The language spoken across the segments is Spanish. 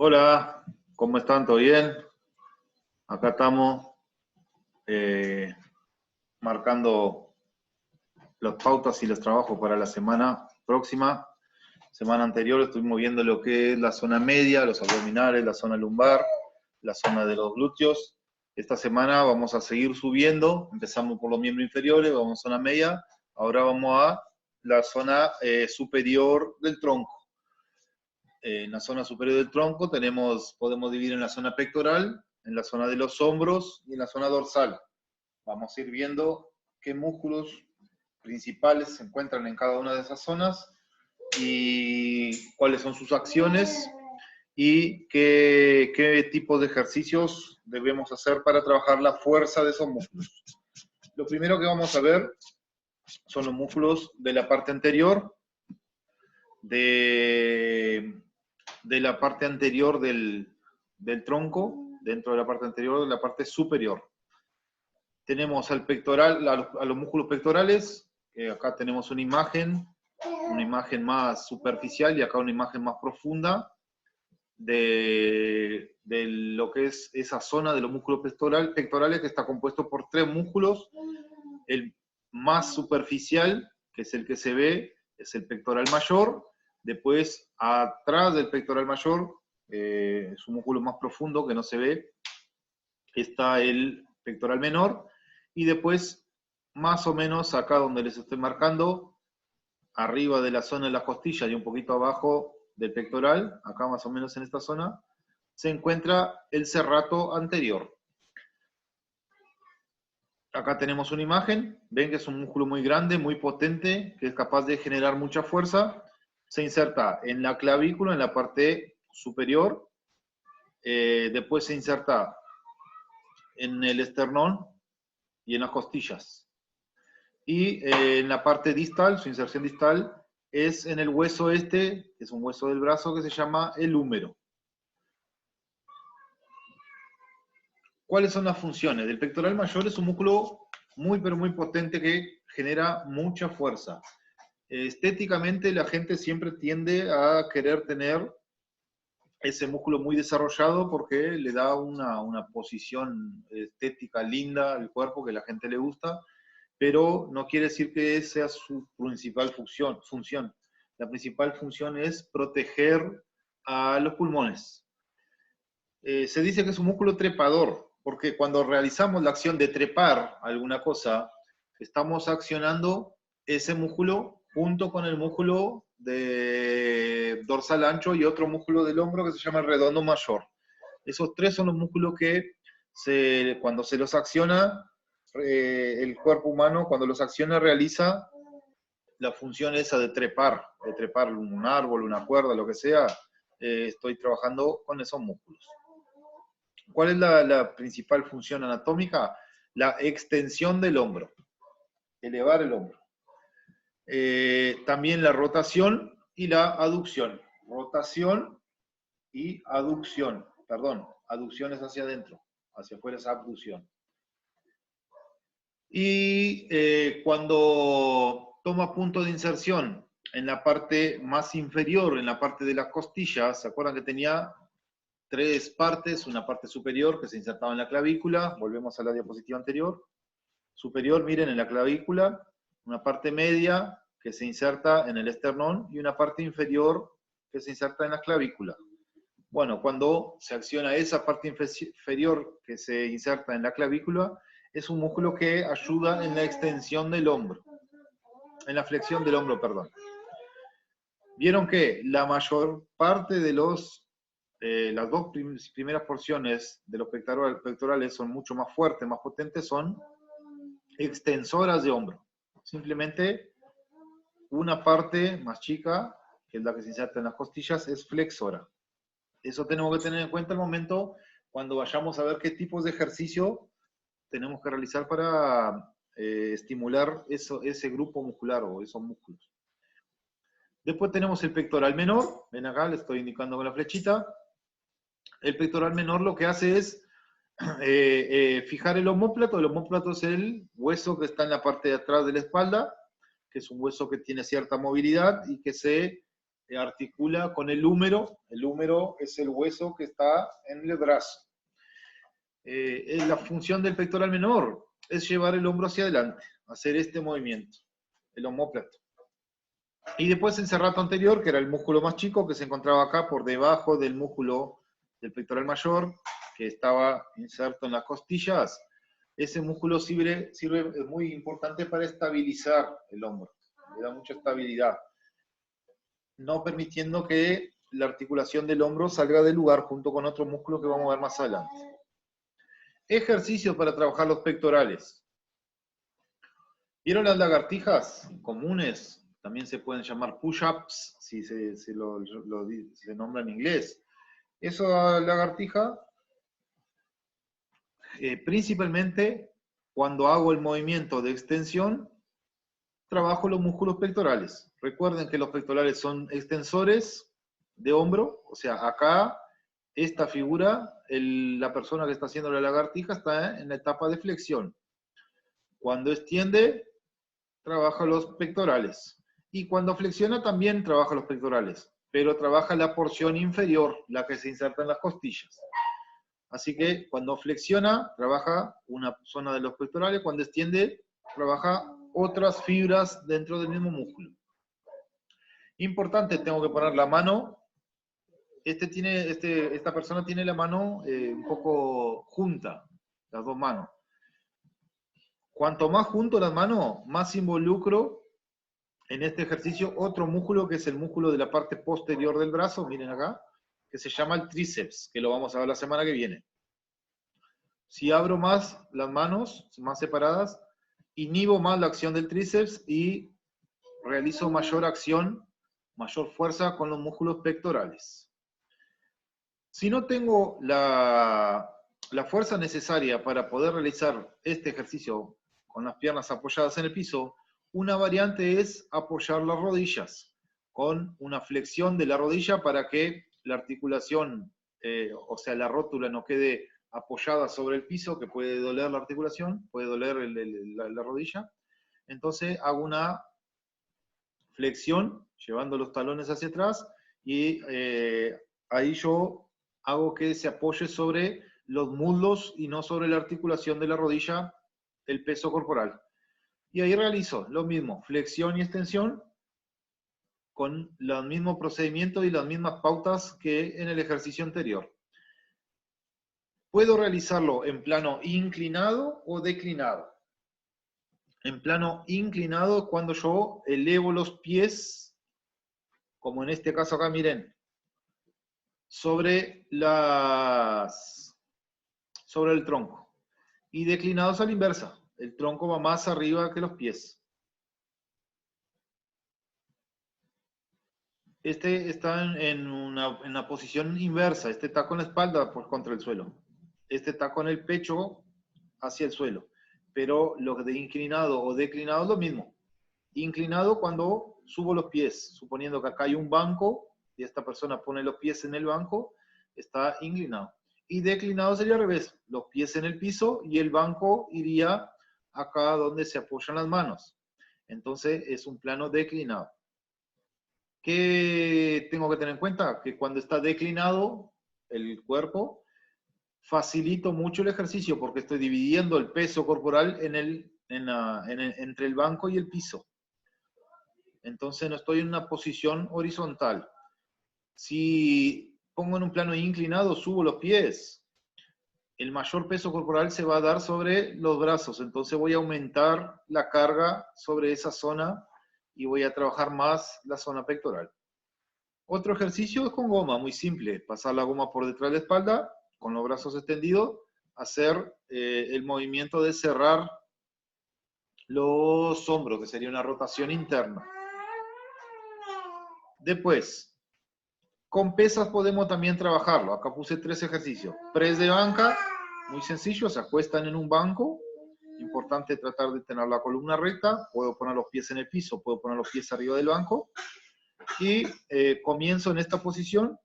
Hola, ¿cómo están? ¿Todo bien? Acá estamos marcando las pautas y los trabajos para la semana próxima. Semana anterior estuvimos viendo lo que es la zona media, los abdominales, la zona lumbar, la zona de los glúteos. Esta semana vamos a seguir subiendo, empezamos por los miembros inferiores, vamos a zona media, ahora vamos a la zona superior del tronco. En la zona superior del tronco podemos dividir en la zona pectoral, en la zona de los hombros y en la zona dorsal. Vamos a ir viendo qué músculos principales se encuentran en cada una de esas zonas y cuáles son sus acciones y qué tipos de ejercicios debemos hacer para trabajar la fuerza de esos músculos. Lo primero que vamos a ver son los músculos de la parte anterior, de la parte anterior del tronco, dentro de la parte anterior, de la parte superior. Tenemos al pectoral, a los músculos pectorales, que acá tenemos una imagen más superficial y acá una imagen más profunda de lo que es esa zona de los músculos pectorales, que está compuesto por tres músculos. El más superficial, que es el que se ve, es el pectoral mayor. Después, atrás del pectoral mayor, es un músculo más profundo que no se ve, está el pectoral menor. Y después, más o menos acá donde les estoy marcando, arriba de la zona de las costillas y un poquito abajo del pectoral, acá más o menos en esta zona, se encuentra el serrato anterior. Acá tenemos una imagen, ven que es un músculo muy grande, muy potente, que es capaz de generar mucha fuerza. Se inserta en la clavícula, en la parte superior, después se inserta en el esternón y en las costillas. Y en la parte distal, su inserción distal, es en el hueso que es un hueso del brazo que se llama el húmero. ¿Cuáles son las funciones? El pectoral mayor es un músculo muy, pero muy potente que genera mucha fuerza. Estéticamente la gente siempre tiende a querer tener ese músculo muy desarrollado porque le da una posición estética linda al cuerpo que a la gente le gusta, pero no quiere decir que esa sea su principal función. La principal función es proteger a los pulmones. Se dice que es un músculo trepador, porque cuando realizamos la acción de trepar alguna cosa, estamos accionando ese músculo junto con el músculo de dorsal ancho y otro músculo del hombro que se llama el redondo mayor. Esos tres son los músculos que cuando se los acciona, el cuerpo humano, cuando los acciona, realiza la función esa de trepar un árbol, una cuerda, lo que sea. Estoy trabajando con esos músculos. ¿Cuál es la principal función anatómica? La extensión del hombro, elevar el hombro. También la rotación y la aducción. Rotación y aducción. Perdón, aducción es hacia adentro, hacia afuera es abducción. Y cuando toma punto de inserción en la parte más inferior, en la parte de las costillas, ¿se acuerdan que tenía tres partes? Una parte superior que se insertaba en la clavícula, volvemos a la diapositiva anterior. Superior, miren, en la clavícula, una parte media que se inserta en el esternón y una parte inferior que se inserta en la clavícula. Bueno, cuando se acciona esa parte inferior que se inserta en la clavícula, es un músculo que ayuda en la extensión del hombro, en la flexión del hombro, perdón. Vieron que la mayor parte de las dos primeras porciones de los pectorales son mucho más fuertes, más potentes, son extensoras de hombro. Simplemente una parte más chica, que es la que se inserta en las costillas, es flexora. Eso tenemos que tener en cuenta al momento cuando vayamos a ver qué tipos de ejercicio tenemos que realizar para estimular ese grupo muscular o esos músculos. Después tenemos el pectoral menor. Ven acá, le estoy indicando con la flechita. El pectoral menor lo que hace es fijar el omóplato. El omóplato es el hueso que está en la parte de atrás de la espalda, que es un hueso que tiene cierta movilidad y que se articula con el húmero. El húmero es el hueso que está en el brazo. La función del pectoral menor es llevar el hombro hacia adelante, hacer este movimiento, el omóplato. Y después el serrato anterior, que era el músculo más chico, que se encontraba acá por debajo del músculo del pectoral mayor, que estaba inserto en las costillas. Ese músculo sirve, es muy importante para estabilizar el hombro, le da mucha estabilidad, no permitiendo que la articulación del hombro salga del lugar junto con otro músculo que vamos a ver más adelante. Ejercicios para trabajar los pectorales. ¿Vieron las lagartijas comunes? También se pueden llamar push-ups, si se nombra en inglés. Esa lagartija, principalmente cuando hago el movimiento de extensión, trabajo los músculos pectorales. Recuerden que los pectorales son extensores de hombro, o sea, acá, esta figura, la persona que está haciendo la lagartija está en la etapa de flexión. Cuando extiende, trabaja los pectorales. Y cuando flexiona también trabaja los pectorales, pero trabaja la porción inferior, la que se inserta en las costillas. Así que cuando flexiona, trabaja una zona de los pectorales, cuando extiende, trabaja otras fibras dentro del mismo músculo. Importante, tengo que poner la mano. Esta persona tiene la mano un poco junta, las dos manos. Cuanto más junto las manos, más involucro en este ejercicio otro músculo que es el músculo de la parte posterior del brazo, miren acá, que se llama el tríceps, que lo vamos a ver la semana que viene. Si abro más las manos, más separadas, inhibo más la acción del tríceps y realizo mayor acción, mayor fuerza con los músculos pectorales. Si no tengo la fuerza necesaria para poder realizar este ejercicio con las piernas apoyadas en el piso, una variante es apoyar las rodillas con una flexión de la rodilla para que la articulación, o sea, la rótula no quede apoyada sobre el piso, que puede doler la articulación, puede doler la rodilla. Entonces hago una flexión, llevando los talones hacia atrás, y ahí yo hago que se apoye sobre los muslos y no sobre la articulación de la rodilla, el peso corporal. Y ahí realizo lo mismo, flexión y extensión, con los mismos procedimientos y las mismas pautas que en el ejercicio anterior. Puedo realizarlo en plano inclinado o declinado. En plano inclinado, cuando yo elevo los pies, como en este caso acá, miren, sobre el tronco. Y declinados a la inversa. El tronco va más arriba que los pies. Este está en una posición inversa. Este está con la espalda contra el suelo. Este está con el pecho hacia el suelo. Pero lo de inclinado o declinado es lo mismo. Inclinado cuando subo los pies, suponiendo que acá hay un banco y esta persona pone los pies en el banco, está inclinado. Y declinado sería al revés, los pies en el piso y el banco iría acá donde se apoyan las manos. Entonces es un plano declinado. ¿Qué tengo que tener en cuenta? Que cuando está declinado el cuerpo, facilito mucho el ejercicio porque estoy dividiendo el peso corporal entre el banco y el piso. Entonces no estoy en una posición horizontal. Si pongo en un plano inclinado, subo los pies, el mayor peso corporal se va a dar sobre los brazos. Entonces voy a aumentar la carga sobre esa zona y voy a trabajar más la zona pectoral. Otro ejercicio es con goma, muy simple. Pasar la goma por detrás de la espalda, con los brazos extendidos, hacer el movimiento de cerrar los hombros, que sería una rotación interna. Después, con pesas podemos también trabajarlo. Acá puse 3 ejercicios. Press de banca, muy sencillo, se acuestan en un banco. Importante tratar de tener la columna recta. Puedo poner los pies en el piso, puedo poner los pies arriba del banco. Y comienzo en esta posición,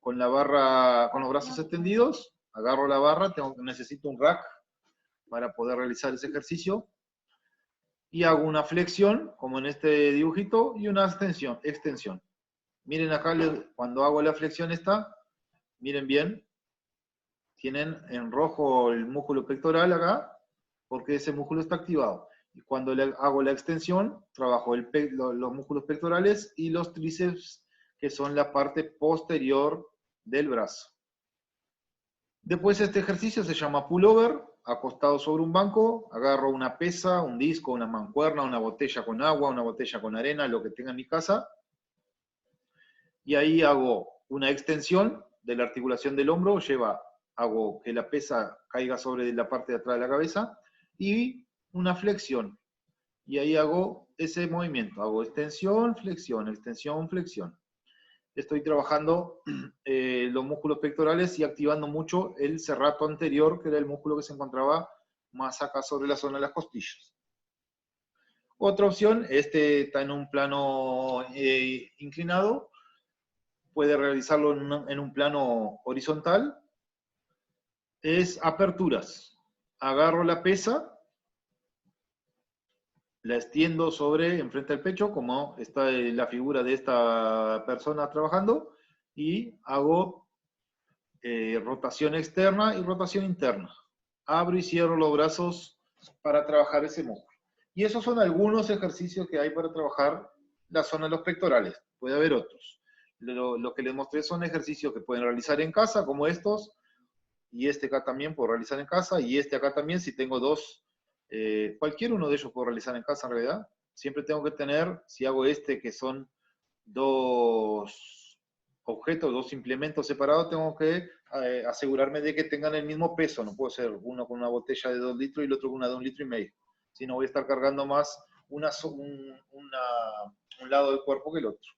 con la barra, con los brazos extendidos. Agarro la barra, necesito un rack para poder realizar ese ejercicio. Y hago una flexión, como en este dibujito, y una extensión. Miren acá, cuando hago la flexión esta, miren bien, tienen en rojo el músculo pectoral acá, porque ese músculo está activado. Y cuando hago la extensión, trabajo los músculos pectorales y los tríceps, que son la parte posterior del brazo. Después este ejercicio se llama pullover, acostado sobre un banco, agarro una pesa, un disco, una mancuerna, una botella con agua, una botella con arena, lo que tenga en mi casa, y ahí hago una extensión de la articulación del hombro, hago que la pesa caiga sobre la parte de atrás de la cabeza, y una flexión. Y ahí hago ese movimiento, hago extensión, flexión, extensión, flexión. Estoy trabajando los músculos pectorales y activando mucho el serrato anterior, que era el músculo que se encontraba más acá sobre la zona de las costillas. Otra opción, este está en un plano inclinado, puede realizarlo en un plano horizontal, es aperturas. Agarro la pesa, la extiendo enfrente del pecho, como está la figura de esta persona trabajando, y hago rotación externa y rotación interna. Abro y cierro los brazos para trabajar ese músculo. Y esos son algunos ejercicios que hay para trabajar la zona de los pectorales. Puede haber otros. Lo que les mostré son ejercicios que pueden realizar en casa, como estos, y este acá también puedo realizar en casa, y este acá también, si tengo dos, cualquier uno de ellos puedo realizar en casa en realidad. Siempre tengo que tener, si hago este que son dos objetos, dos implementos separados, tengo que asegurarme de que tengan el mismo peso. No puedo ser uno con una botella de 2 litros y el otro con una de 1,5 litros. Si no, voy a estar cargando más un lado del cuerpo que el otro.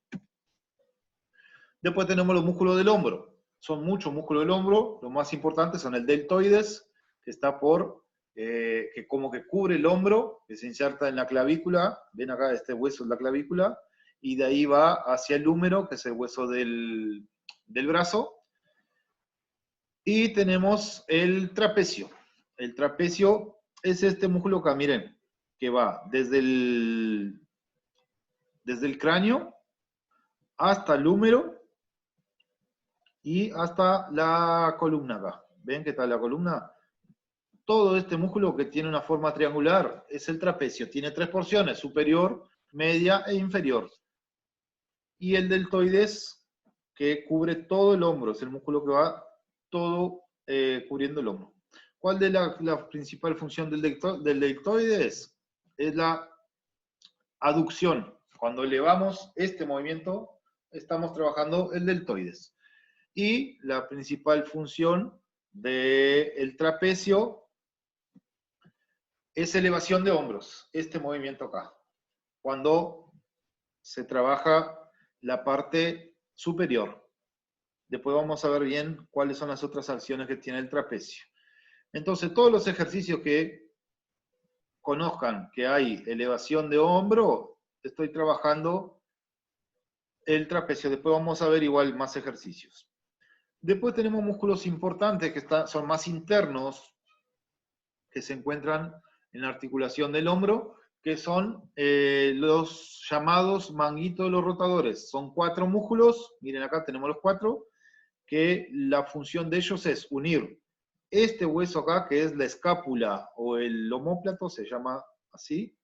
Después tenemos los músculos del hombro. Son muchos músculos del hombro. Los más importantes son el deltoides, que está que como que cubre el hombro, que se inserta en la clavícula. Ven acá, este hueso es la clavícula. Y de ahí va hacia el húmero, que es el hueso del brazo. Y tenemos el trapecio. El trapecio es este músculo acá, miren, que va desde el cráneo hasta el húmero y hasta la columna acá. ¿Ven qué está la columna? Todo este músculo que tiene una forma triangular es el trapecio. Tiene 3 porciones, superior, media e inferior. Y el deltoides, que cubre todo el hombro, es el músculo que va todo cubriendo el hombro. ¿Cuál es la principal función del deltoides? Es la aducción. Cuando elevamos este movimiento, estamos trabajando el deltoides. Y la principal función del trapecio es elevación de hombros, este movimiento acá. Cuando se trabaja la parte superior. Después vamos a ver bien cuáles son las otras acciones que tiene el trapecio. Entonces, todos los ejercicios que conozcan que hay elevación de hombro, estoy trabajando el trapecio. Después vamos a ver igual más ejercicios. Después tenemos músculos importantes que son más internos, que se encuentran en la articulación del hombro, que son los llamados manguitos de los rotadores. Son 4 músculos, miren acá tenemos los 4, que la función de ellos es unir este hueso acá, que es la escápula o el omóplato, se llama así,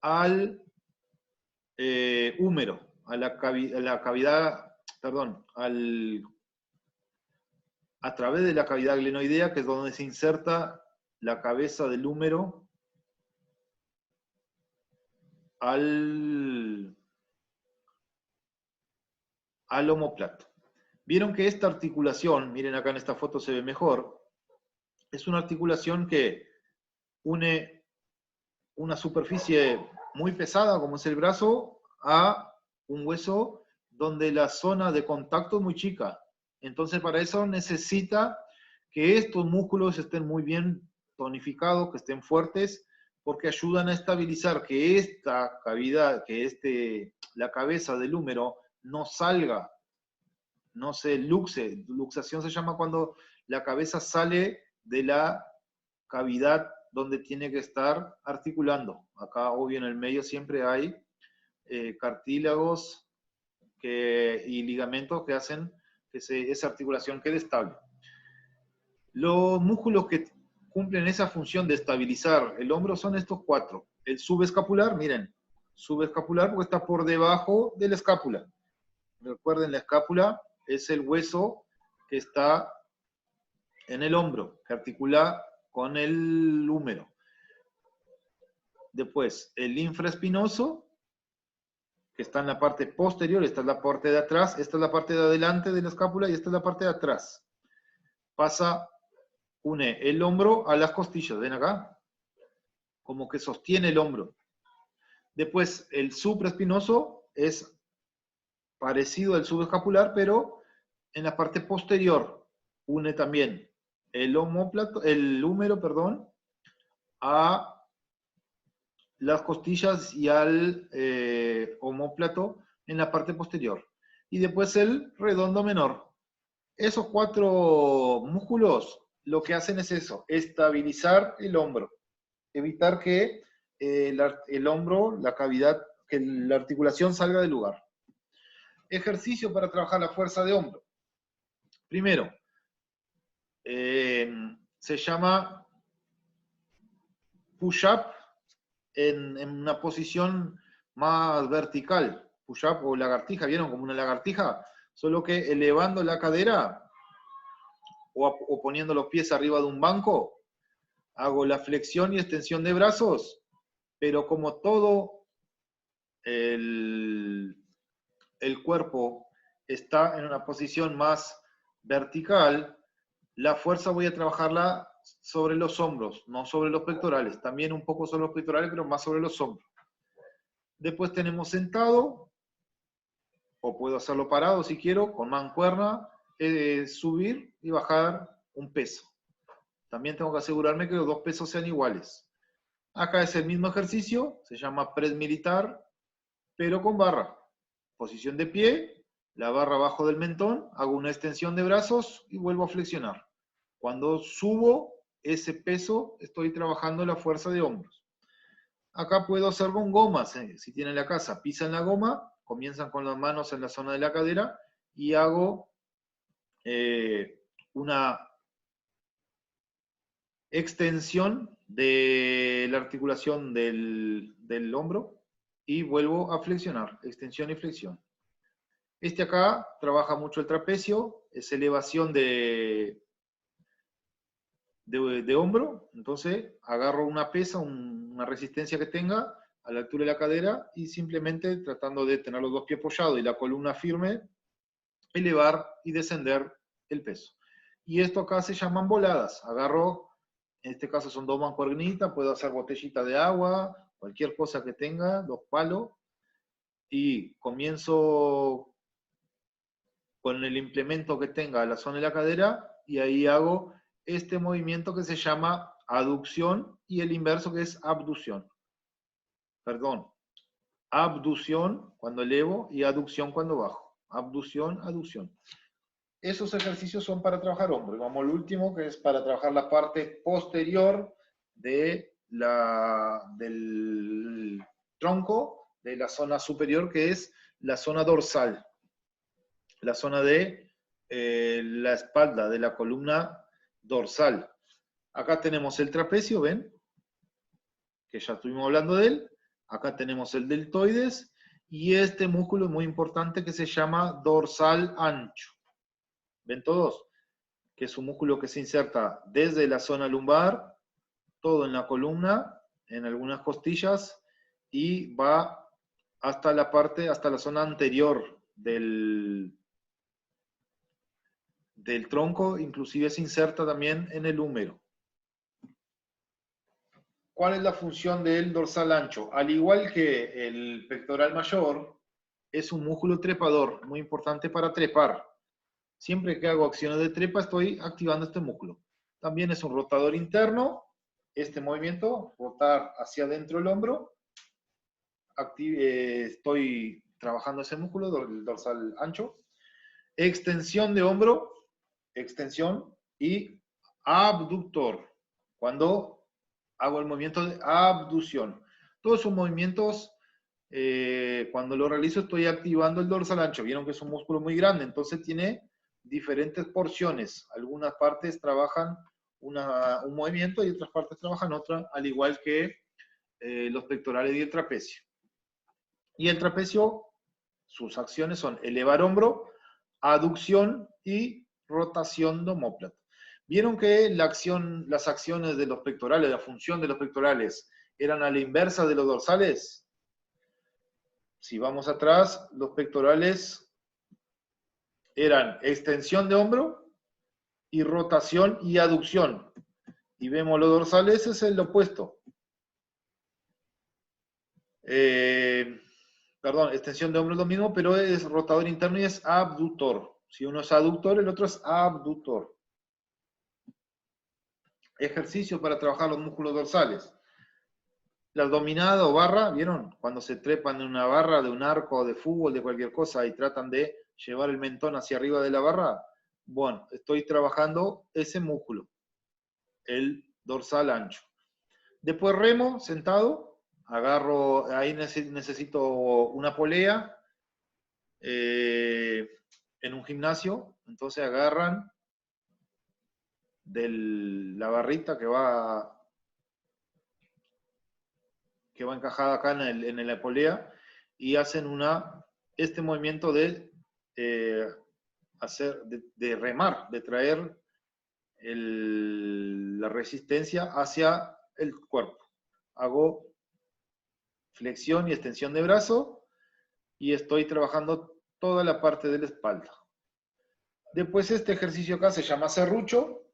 al húmero, a la cavidad, perdón, a través de la cavidad glenoidea, que es donde se inserta la cabeza del húmero al omóplato. Vieron que esta articulación, miren acá en esta foto se ve mejor, es una articulación que une una superficie muy pesada, como es el brazo, a un hueso donde la zona de contacto es muy chica. Entonces, para eso necesita que estos músculos estén muy bien tonificados, que estén fuertes, porque ayudan a estabilizar que esta cavidad, la cabeza del húmero no salga, no se luxe. Luxación se llama cuando la cabeza sale de la cavidad donde tiene que estar articulando. Acá, obvio, en el medio siempre hay cartílagos y ligamentos que hacen que esa articulación quede estable. Los músculos que cumplen esa función de estabilizar el hombro son estos 4. El subescapular, miren, subescapular porque está por debajo de la escápula. Recuerden, la escápula es el hueso que está en el hombro, que articula con el húmero. Después, el infraespinoso, que está en la parte posterior, esta es la parte de atrás, esta es la parte de adelante de la escápula y esta es la parte de atrás. Une el hombro a las costillas, ven acá, como que sostiene el hombro. Después, el supraespinoso es parecido al subescapular, pero en la parte posterior une también el húmero, perdón, a las costillas y al omóplato en la parte posterior. Y después el redondo menor. Esos 4 músculos lo que hacen es eso, estabilizar el hombro, evitar que el hombro, la cavidad, que la articulación salga del lugar. Ejercicio para trabajar la fuerza de hombro. Primero, se llama push-up en una posición más vertical. Push-up o lagartija, ¿vieron? Como una lagartija, solo que elevando la cadera o poniendo los pies arriba de un banco, hago la flexión y extensión de brazos, pero como todo el cuerpo está en una posición más vertical, la fuerza voy a trabajarla sobre los hombros, no sobre los pectorales. También un poco sobre los pectorales, pero más sobre los hombros. Después tenemos sentado, o puedo hacerlo parado si quiero, con mancuerna, subir y bajar un peso. También tengo que asegurarme que los 2 pesos sean iguales. Acá es el mismo ejercicio, se llama press militar, pero con barra. Posición de pie, la barra abajo del mentón, hago una extensión de brazos y vuelvo a flexionar. Cuando subo ese peso, estoy trabajando la fuerza de hombros. Acá puedo hacer con gomas, si tienen la casa, pisan la goma, comienzan con las manos en la zona de la cadera y hago una extensión de la articulación del hombro y vuelvo a flexionar, extensión y flexión. Este acá trabaja mucho el trapecio, es elevación de hombro, entonces agarro una pesa, una resistencia que tenga a la altura de la cadera y simplemente tratando de tener los 2 pies apoyados y la columna firme, elevar y descender el peso. Y esto acá se llaman voladas. Agarro, en este caso son 2 mancuernitas, puedo hacer botellita de agua, cualquier cosa que tenga, 2 palos, y comienzo con el implemento que tenga a la zona de la cadera, y ahí hago este movimiento que se llama aducción, y el inverso que es abducción. Perdón, abducción cuando elevo y aducción cuando bajo. Abducción, aducción. Esos ejercicios son para trabajar hombro. Vamos al último, que es para trabajar la parte posterior del tronco, de la zona superior, que es la zona dorsal. La zona de la espalda, de la columna dorsal. Acá tenemos el trapecio, ¿ven? Que ya estuvimos hablando de él. Acá tenemos el deltoides. Y este músculo es muy importante que se llama dorsal ancho. ¿Ven todos? Que es un músculo que se inserta desde la zona lumbar, todo en la columna, en algunas costillas, y va hasta hasta la zona anterior del tronco, inclusive se inserta también en el húmero. ¿Cuál es la función del dorsal ancho? Al igual que el pectoral mayor, es un músculo trepador, muy importante para trepar. Siempre que hago acciones de trepa, estoy activando este músculo. También es un rotador interno, este movimiento, rotar hacia adentro el hombro. Estoy trabajando ese músculo, el dorsal ancho. Extensión de hombro, extensión, y abductor, cuando hago el movimiento de abducción. Todos son movimientos Cuando lo realizo estoy activando el dorsal ancho. Vieron que es un músculo muy grande, entonces tiene diferentes porciones. Algunas partes trabajan un movimiento y otras partes trabajan otra, al igual que los pectorales y el trapecio. Y el trapecio, sus acciones son elevar hombro, aducción y rotación de omóplato. Vieron que las acciones de los pectorales, la función de los pectorales, eran a la inversa de los dorsales. Si vamos atrás, los pectorales eran extensión de hombro y rotación y aducción. Y vemos los dorsales, es el opuesto. Perdón, extensión de hombro es lo mismo, pero es rotador interno y es abductor. Si uno es aductor, el otro es abductor. Ejercicio para trabajar los músculos dorsales. La dominada o barra, ¿vieron? Cuando se trepan en una barra de un arco, de fútbol, de cualquier cosa y tratan de llevar el mentón hacia arriba de la barra. Bueno, estoy trabajando ese músculo, el dorsal ancho. Después remo, sentado, agarro, ahí necesito una polea en un gimnasio, entonces agarran de la barrita que va encajada acá en la polea y hacen este movimiento de remar, de traer la resistencia hacia el cuerpo. Hago flexión y extensión de brazo y estoy trabajando toda la parte de la espalda. Después este ejercicio acá se llama serrucho.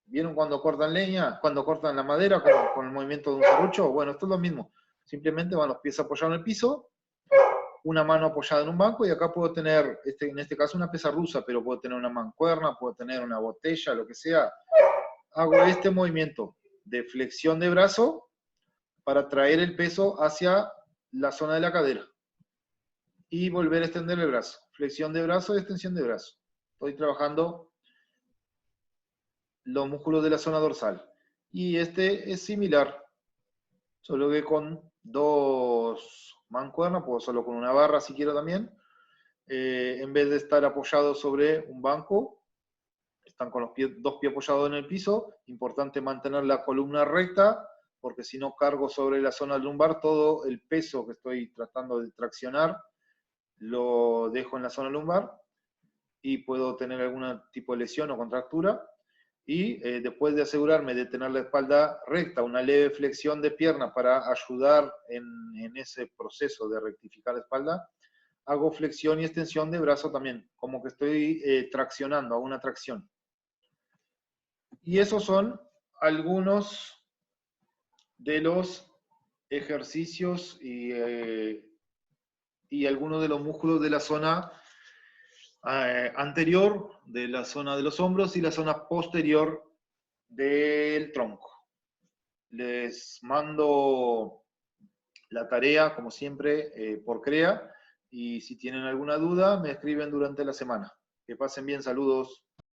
¿Vieron cuando cortan leña? Cuando cortan la madera con el movimiento de un serrucho. Bueno, esto es lo mismo. Simplemente van los pies apoyados en el piso, una mano apoyada en un banco y acá puedo tener, en este caso una pesa rusa, pero puedo tener una mancuerna, puedo tener una botella, lo que sea. Hago este movimiento de flexión de brazo para traer el peso hacia la zona de la cadera. Y volver a extender el brazo. Flexión de brazo y extensión de brazo. Estoy trabajando los músculos de la zona dorsal. Y este es similar, solo que con dos mancuernas, puedo solo con una barra si quiero también. En vez de estar apoyado sobre un banco, están con los dos pies apoyados en el piso. Importante mantener la columna recta, porque si no cargo sobre la zona lumbar, todo el peso que estoy tratando de traccionar lo dejo en la zona lumbar y puedo tener algún tipo de lesión o contractura. Y después de asegurarme de tener la espalda recta, una leve flexión de pierna para ayudar en ese proceso de rectificar la espalda, hago flexión y extensión de brazo también, como que estoy traccionando, hago una tracción. Y esos son algunos de los ejercicios y algunos de los músculos de la zona anterior, de la zona de los hombros y la zona posterior del tronco. Les mando la tarea, como siempre, por CREA, y si tienen alguna duda, me escriben durante la semana. Que pasen bien, saludos.